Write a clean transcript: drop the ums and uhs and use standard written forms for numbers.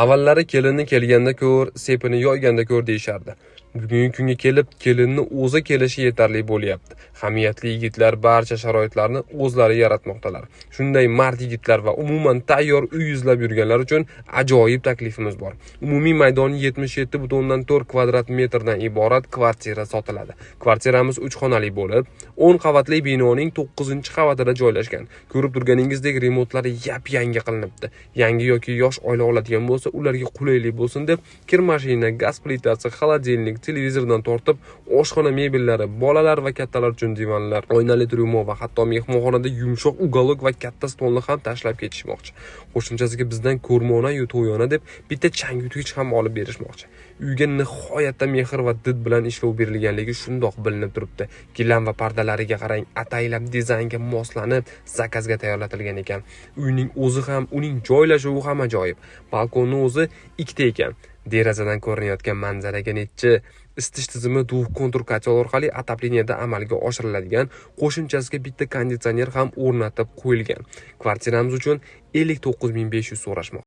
Avvallari kelinni kelganda ko'r, sepini yoyganda ko'r deyishardi. Bugungi kunga kelib, kelinni o'zi kelishi yetarli bo'lyapti. Hamiyatli yigitlar barcha sharoitlarni o'zlari yaratmoqdalar. Shunday mard yigitlar va umuman tayyor uy izlab yurganlar uchun ajoyib taklifimiz bor. Umumiy maydoni 77,4 kvadrat metrdan iborat kvartira sotiladi. Kvartiramiz 3 xonali bo'lib, 10 qavatli binoning 9-qavatida joylashgan. Ko'rib turganingizdek remontlari yap-yangi qilinibdi. Yangi yoki yosh oila oladigan bo'lsa, ularga qulaylik bo'lsin deb kir mashina, gaz plitasi, xolodilnik, televizordan tortib, oshxona mebellari, bolalar va kattalar uchun divanlar, oynali trюмо va hatto mehmonxonada yumshoq uголок va katta stolni ham tashlab ketishmoqchi. Qo'shimchasiga bizdan ko'rmona-yu to'yona deb bitta changyutgich ham olib berishmoqchi. Uyga nihoyatda mehr va did bilan ishlov berilganligi shundoq bilinib turibdi. Gilam va pardalariga qarang, ataylab dizaynga moslanib, zakazga tayyorlatilgan ekan. Uyning o'zi ham, uning joylashuvi ham ajoyib. Balkonning o'zi ikkita ekan. Derazadan ko'rinayotgan manzaraga necha isitish tizimi duv kontur kotel orqali отопленияda amalga oshiriladigan, qo'shimchasiga bitta konditsioner ham o'rnatib qo'yilgan. Kvartiramiz uchun 59500 so'rashmoqda.